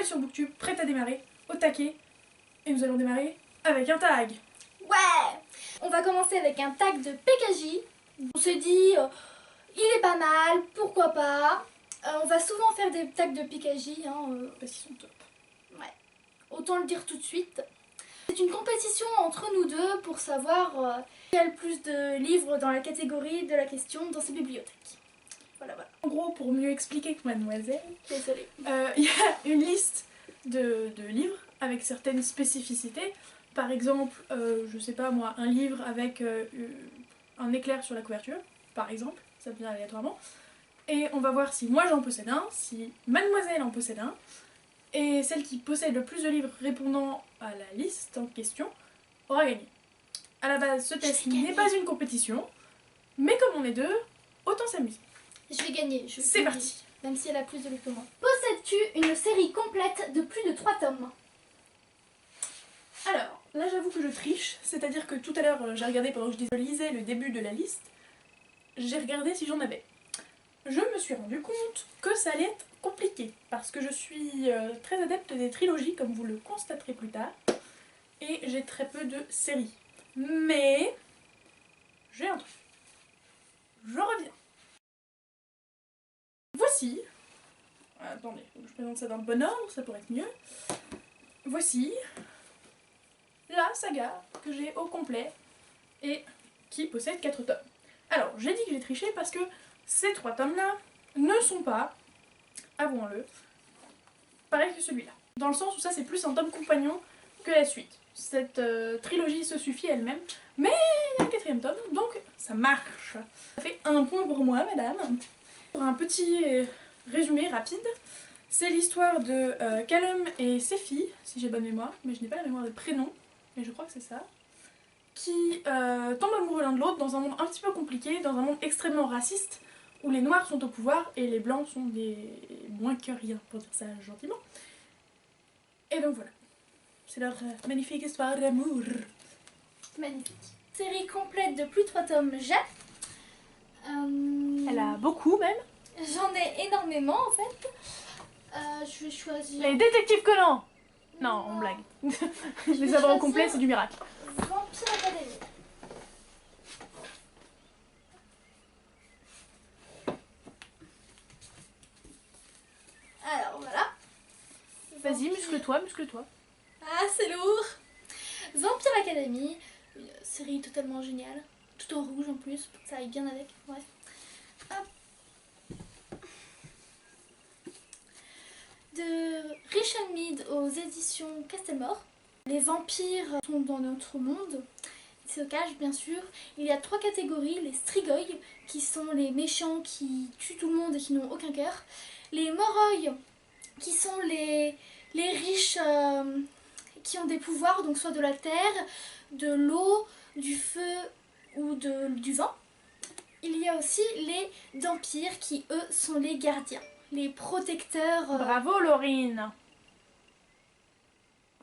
nouvelle sur Booktube, prête à démarrer, au taquet. Et nous allons démarrer avec un tag. Ouais! On va commencer avec un tag de PKJ. On s'est dit, il est pas mal, pourquoi pas. On va souvent faire des tags de PKJ, Parce qu'ils sont top. Ouais. Autant le dire tout de suite. C'est une compétition entre nous deux pour savoir qui a le plus de livres dans la catégorie de la question dans ses bibliothèques. Voilà. En gros, pour mieux expliquer que mademoiselle, Désolée. il y a une liste de livres avec certaines spécificités. Par exemple, je sais pas moi, un livre avec un éclair sur la couverture, par exemple, ça vient aléatoirement. Et on va voir si moi j'en possède un, si mademoiselle en possède un, et celle qui possède le plus de livres répondant à la liste en question aura gagné. À la base, ce test n'est pas une compétition, mais comme on est deux, autant s'amuser. Je vais gagner. C'est parti. Même si elle a plus de livres que moi. Possèdes-tu une série complète de plus de 3 tomes? Alors, là j'avoue que je triche, c'est-à-dire que tout à l'heure j'ai regardé pendant que je lisais le début de la liste, j'ai regardé si j'en avais. Je me suis rendu compte que ça allait être compliqué, parce que je suis très adepte des trilogies, comme vous le constaterez plus tard, et j'ai très peu de séries. Mais j'ai un truc. Je reviens. Voici. Attendez, faut que je présente ça dans le bon ordre, ça pourrait être mieux. Voici la saga que j'ai au complet et qui possède 4 tomes. Alors, j'ai dit que j'ai triché parce que ces 3 tomes-là ne sont pas, avouons-le, pareil que celui-là. Dans le sens où ça c'est plus un tome compagnon que la suite. Cette trilogie se suffit elle-même, mais il y a le 4e tome, donc ça marche. Ça fait 1 point pour moi, madame. Pour un petit résumé rapide, c'est l'histoire de Callum et Sephi, si j'ai bonne mémoire, mais je n'ai pas la mémoire des prénoms, mais je crois que c'est ça, qui tombent amoureux l'un de l'autre dans un monde un petit peu compliqué, dans un monde extrêmement raciste, où les noirs sont au pouvoir et les blancs sont des moins que rien, pour dire ça gentiment. Et donc voilà, c'est leur magnifique histoire d'amour. Magnifique. Série complète de plus de 3 tomes, j'ai. Elle a beaucoup même. J'en ai énormément en fait. Je vais choisir... Les détectives Conan. Non, on blague. Les avoir au complet, c'est du miracle. Vampire Academy. Alors voilà. Vas-y, muscle-toi, muscle-toi. Ah, c'est lourd. Vampire Academy, une série totalement géniale. Tout en rouge en plus, pour que ça aille bien avec. Bref. Hop. De Richard Mead aux éditions Castelmore. Les vampires sont dans notre monde. Ils se cachent bien sûr. Il y a 3 catégories. Les Strigoi, qui sont les méchants qui tuent tout le monde et qui n'ont aucun cœur. Les Moroi, qui sont les riches qui ont des pouvoirs, donc soit de la terre, de l'eau, du feu ou du vent. Il y a aussi les Dampires qui eux sont les gardiens, les protecteurs. Bravo Laurine.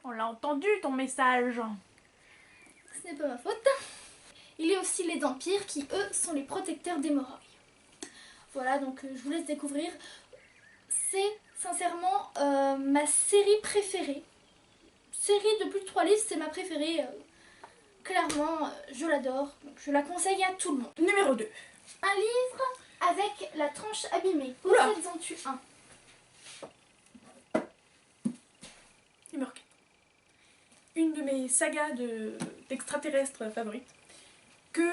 On l'a entendu ton message. Ce n'est pas ma faute. Il y a aussi les Dampires qui eux sont les protecteurs des Moroi. Voilà, donc je vous laisse découvrir. C'est sincèrement ma série préférée. Série de plus de 3 livres, c'est ma préférée. Clairement, je l'adore. Je la conseille à tout le monde. Numéro 2. Un livre avec la tranche abîmée. Oula. Possèdes-en-tu un? Numéro 4. Une de mes sagas d'extraterrestres favorites. Que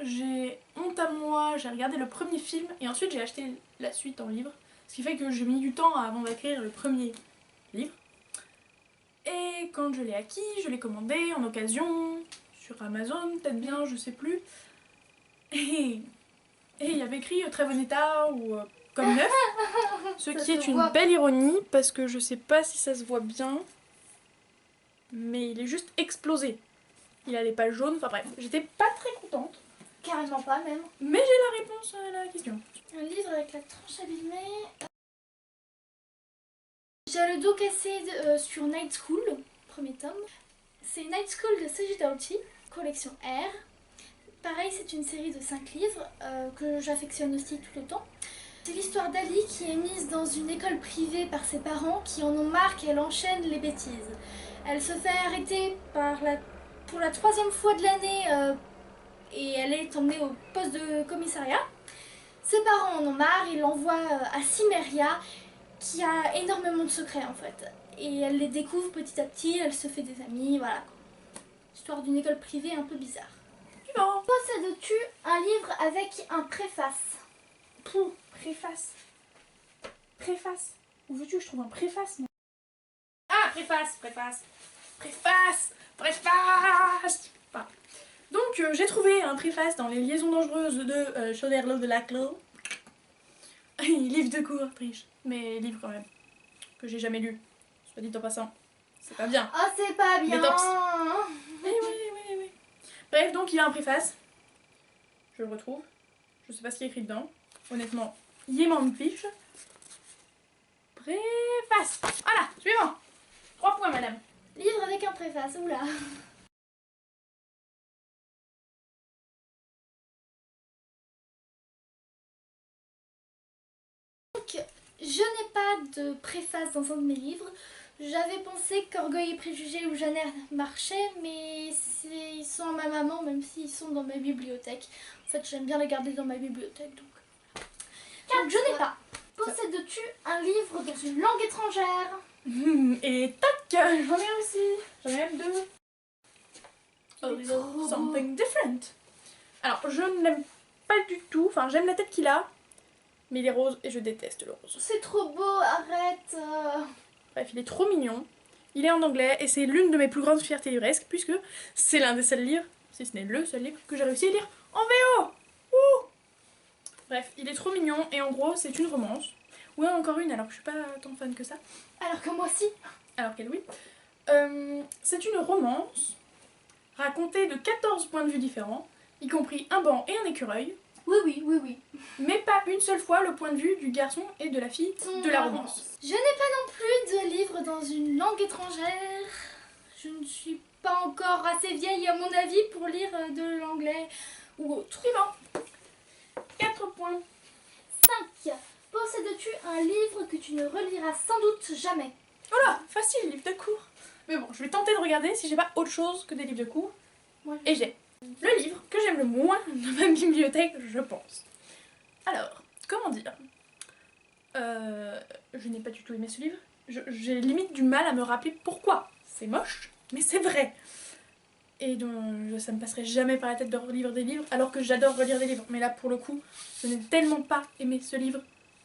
j'ai honte à moi, j'ai regardé le premier film et ensuite j'ai acheté la suite en livre. Ce qui fait que j'ai mis du temps avant d'écrire le premier livre. Et quand je l'ai acquis, je l'ai commandé en occasion, sur Amazon, peut-être bien, je sais plus. Et il y avait écrit très bon état ou comme neuf. Ce qui est une belle ironie parce que je sais pas si ça se voit bien. Mais il est juste explosé. Il a les pages jaunes, enfin bref, j'étais pas très contente. Carrément pas même. Mais j'ai la réponse à la question. Un livre avec la tranche abîmée. J'ai le dos cassé sur Night School, premier tome. C'est Night School de Seiji Dauchi, collection R. Pareil, c'est une série de 5 livres que j'affectionne aussi tout autant. C'est l'histoire d'Ali qui est mise dans une école privée par ses parents qui en ont marre qu'elle enchaîne les bêtises. Elle se fait arrêter pour la 3e fois de l'année et elle est emmenée au poste de commissariat. Ses parents en ont marre, ils l'envoient à Cimmeria qui a énormément de secrets en fait. Et elle les découvre petit à petit, elle se fait des amis, voilà. Histoire d'une école privée un peu bizarre. Suivant. Possèdes-tu un livre avec un préface? Pouh, préface. Préface. Où veux-tu que je trouve un préface, moi? Ah, préface. Enfin, donc, j'ai trouvé un préface dans Les Liaisons dangereuses de Choderlos de Laclos. Livre de cours, triche. Mais livre quand même. Que j'ai jamais lu. Soit dit en passant. C'est pas bien. Oh, c'est pas bien. Mais oui. Bref, donc il y a un préface. Je le retrouve. Je sais pas ce qu'il y a écrit dedans. Honnêtement, il m'en fiche. Préface. Voilà, suivant. 3 points, madame. Livre avec un préface, oula. Donc, je n'ai pas de préface dans un de mes livres. J'avais pensé qu'Orgueil et Préjugés ou Jeannette marchaient, mais ils sont à ma maman, même s'ils sont dans ma bibliothèque. En fait, j'aime bien les garder dans ma bibliothèque, donc je n'ai pas. Possèdes-tu un livre dans une langue étrangère? Et tac, j'en ai aussi. J'en ai même 2. A little trop something different. Alors, je ne l'aime pas du tout. Enfin, j'aime la tête qu'il a, mais il est rose et je déteste le rose. C'est trop beau, arrête. Bref, il est trop mignon. Il est en anglais et c'est l'une de mes plus grandes fiertés livresques puisque c'est l'un des seuls livres, si ce n'est le seul livre, que j'ai réussi à lire en VO. Ouh. Bref, il est trop mignon et en gros, c'est une romance. Ouais, encore une, alors que je suis pas tant fan que ça. Alors que moi si. Alors qu'elle, oui. C'est une romance racontée de 14 points de vue différents, y compris un banc et un écureuil. Oui. Mais pas une seule fois le point de vue du garçon et de la fille de la romance. Je n'ai pas non plus de livre dans une langue étrangère. Je ne suis pas encore assez vieille à mon avis pour lire de l'anglais ou autre. Suivant. 4 points. 5. Possèdes-tu un livre que tu ne reliras sans doute jamais? Oh là, facile, livre de cours. Mais bon, je vais tenter de regarder si j'ai pas autre chose que des livres de cours. Et j'ai le livre que j'aime le moins de ma bibliothèque, je pense. Alors, comment dire, je n'ai pas du tout aimé ce livre. J'ai limite du mal à me rappeler pourquoi. C'est moche, mais c'est vrai. Et donc, ça me passerait jamais par la tête de relire des livres, alors que j'adore relire des livres. Mais là, pour le coup, je n'ai tellement pas aimé ce livre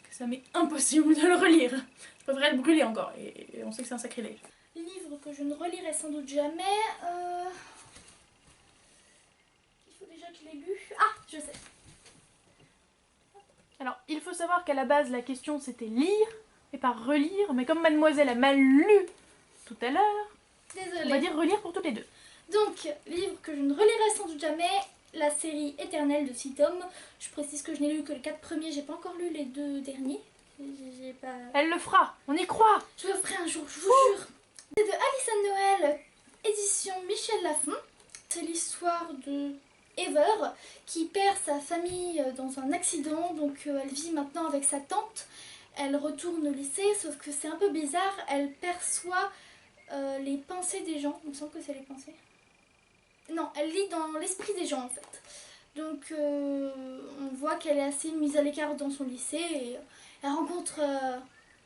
que ça m'est impossible de le relire. Je préférerais le brûler encore, et on sait que c'est un sacrilège. Livre que je ne relirai sans doute jamais. Il faut déjà que je l'ai lu. Ah, je sais. Alors, il faut savoir qu'à la base, la question c'était lire et pas relire, mais comme mademoiselle a mal lu tout à l'heure, Désolée. on va dire relire pour toutes les deux. Donc, livre que je ne relirai sans doute jamais, la série Éternelle de 6 tomes. Je précise que je n'ai lu que les 4 premiers, j'ai pas encore lu les 2 derniers. J'ai pas... Elle le fera, on y croit. Je le ferai un jour, je vous jure. C'est de Alison Noël, édition Michel Lafon. C'est l'histoire de Ever qui perd sa famille dans un accident, donc elle vit maintenant avec sa tante. Elle retourne au lycée, sauf que c'est un peu bizarre, elle perçoit les pensées des gens. Il me semble que c'est les pensées. Non, elle lit dans l'esprit des gens en fait. Donc on voit qu'elle est assez mise à l'écart dans son lycée et elle rencontre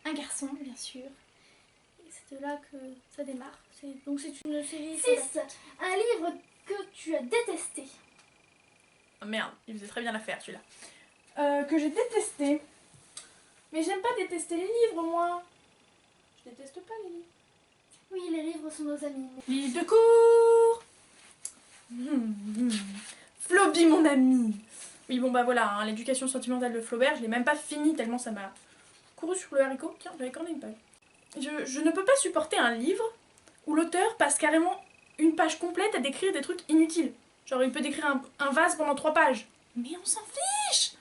un garçon bien sûr. Et c'est de là que ça démarre. Donc c'est une série... 6. Un livre que tu as détesté. Oh merde, il faisait très bien l'affaire celui-là. Que j'ai détesté. Mais j'aime pas détester les livres moi. Je déteste pas les livres. Oui, les livres sont nos amis. Livre de cours. Floby mon ami. Oui bon bah voilà, hein, l'éducation sentimentale de Flaubert, je l'ai même pas fini tellement ça m'a couru sur le haricot. Tiens, j'avais corné une page. Je ne peux pas supporter un livre où l'auteur passe carrément une page complète à décrire des trucs inutiles. Genre il peut décrire un vase pendant 3 pages. Mais on s'en fiche.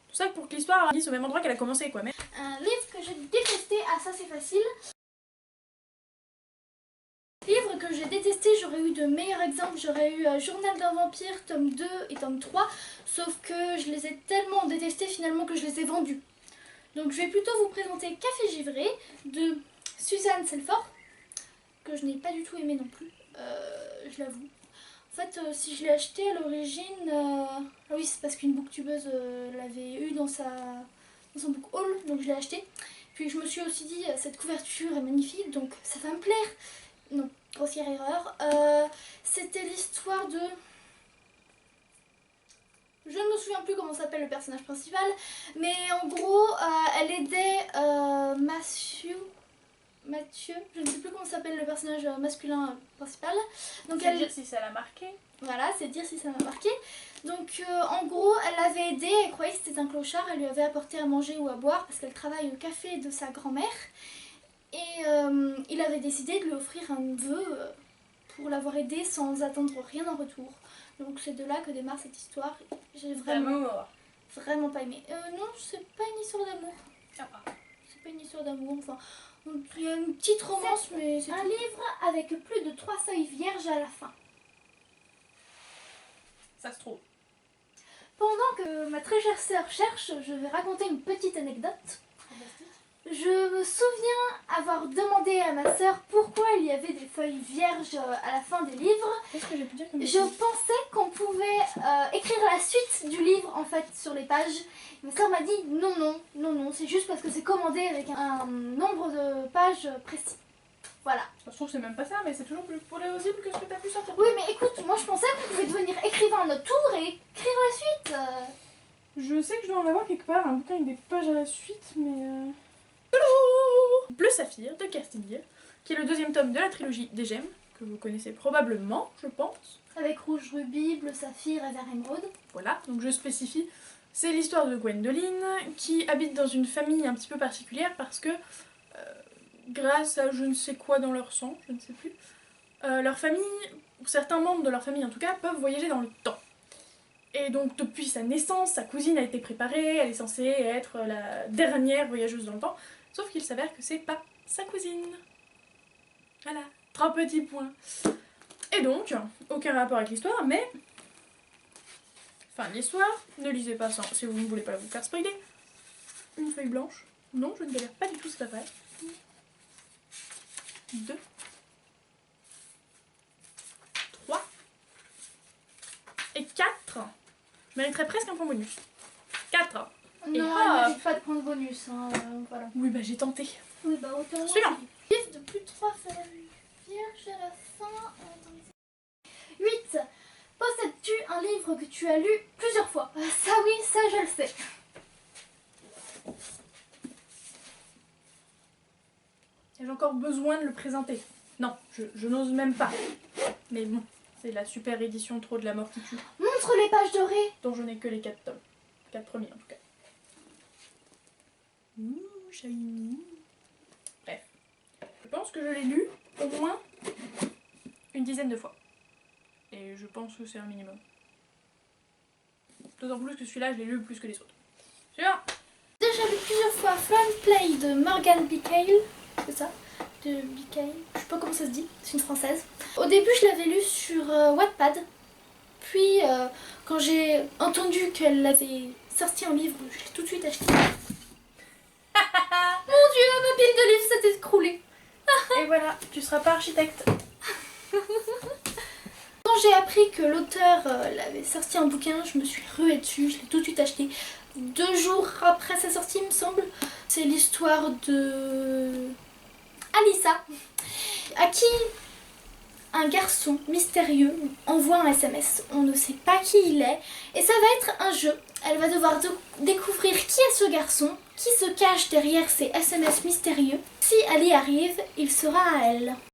Tout ça pour que l'histoire finisse au même endroit qu'elle a commencé quoi. Mais... Un livre que j'ai détesté, ah ça c'est facile. Livre que j'ai détesté, j'aurais eu de meilleurs exemples, j'aurais eu Journal d'un vampire, tome 2 et tome 3, sauf que je les ai tellement détestés finalement que je les ai vendus. Donc je vais plutôt vous présenter Café Givré de Suzanne Selford, que je n'ai pas du tout aimé non plus, je l'avoue. En fait, si je l'ai acheté à l'origine, ah oui, c'est parce qu'une booktubeuse l'avait eu dans son book haul, donc je l'ai acheté. Puis je me suis aussi dit, cette couverture est magnifique, donc ça va me plaire. Non, grossière erreur. C'était l'histoire de... Je ne me souviens plus comment s'appelle le personnage principal, mais en gros, elle aidait Mathieu, je ne sais plus comment s'appelle le personnage masculin principal. Donc c'est dire si ça l'a marqué. Voilà, c'est dire si ça m'a marqué. Donc en gros, elle l'avait aidé, elle croyait que c'était un clochard, elle lui avait apporté à manger ou à boire parce qu'elle travaille au café de sa grand-mère. Et il avait décidé de lui offrir un vœu pour l'avoir aidé sans attendre rien en retour. Donc c'est de là que démarre cette histoire. J'ai vraiment pas aimé. Non, c'est pas une histoire d'amour. Ah. C'est pas une histoire d'amour, enfin... Il y a une petite romance, mais c'est un livre avec plus de 3 feuilles vierges à la fin. Ça se trouve. Pendant que ma très chère sœur cherche, je vais raconter une petite anecdote. Je me souviens avoir demandé à ma sœur pourquoi il y avait des feuilles vierges à la fin des livres. Qu'est-ce que j'ai pu dire comme Je pensais qu'on pouvait écrire la suite du livre en fait sur les pages. Ma sœur m'a dit non, c'est juste parce que c'est commandé avec un nombre de pages précis. Voilà. Ça se trouve c'est même pas ça, mais c'est toujours plus plausible que ce que t'as pu sortir. Oui, mais écoute, moi je pensais qu'on pouvait devenir écrivain à notre tour et écrire la suite. Je sais que je dois en avoir quelque part, un bouquin avec des pages à la suite, mais... Bleu Saphir de Castille, qui est le 2e tome de la trilogie des Gemmes, que vous connaissez probablement, je pense. Avec rouge rubis, bleu saphir et vert émeraude. Voilà, donc je spécifie, c'est l'histoire de Gwendoline, qui habite dans une famille un petit peu particulière parce que, grâce à je ne sais quoi dans leur sang, je ne sais plus, leur famille, ou certains membres de leur famille en tout cas, peuvent voyager dans le temps. Et donc depuis sa naissance, sa cousine a été préparée, elle est censée être la dernière voyageuse dans le temps, sauf qu'il s'avère que c'est pas sa cousine. Voilà, 3 petits points. Et donc, aucun rapport avec l'histoire, mais... Enfin, l'histoire, ne lisez pas ça si vous ne voulez pas vous faire spoiler. Une feuille blanche. Non, je ne galère pas du tout cette affaire. 2. 3. Et 4. Je mériterais presque un point bonus. 4. Non, elle mérite pas de prendre bonus, hein, voilà. Oui, bah j'ai tenté. Oui, bah autant. Suivant. Livre de plus de 3 feuilles vierges à la fin. 8. Possèdes-tu un livre que tu as lu plusieurs fois? Ça oui, ça je le sais. J'ai encore besoin de le présenter. Non, je n'ose même pas. Mais bon, c'est la super édition Trop de la mort qui tue, Montre les pages dorées. dont je n'ai que les 4 tomes. 4 premiers en tout cas. Ouh, shiny. Bref. Je pense que je l'ai lu au moins une dizaine de fois. Et je pense que c'est un minimum. D'autant plus que celui-là, je l'ai lu plus que les autres. Suivant. Déjà lu plusieurs fois Fun Play de Morgan Bicale. C'est ça? De Bicale. Je sais pas comment ça se dit, c'est une française. Au début, je l'avais lu sur Wattpad. Puis, quand j'ai entendu qu'elle avait sorti un livre, je l'ai tout de suite acheté. Mon Dieu, ma pile de livres s'est écroulée. Et voilà, tu seras pas architecte. Quand j'ai appris que l'auteur l'avait sorti un bouquin, je me suis ruée dessus, je l'ai tout de suite acheté. 2 jours après sa sortie, il me semble. C'est l'histoire de Alissa, à qui un garçon mystérieux envoie un SMS. On ne sait pas qui il est et ça va être un jeu. Elle va devoir découvrir qui est ce garçon, qui se cache derrière ces SMS mystérieux. Si elle y arrive, il sera à elle.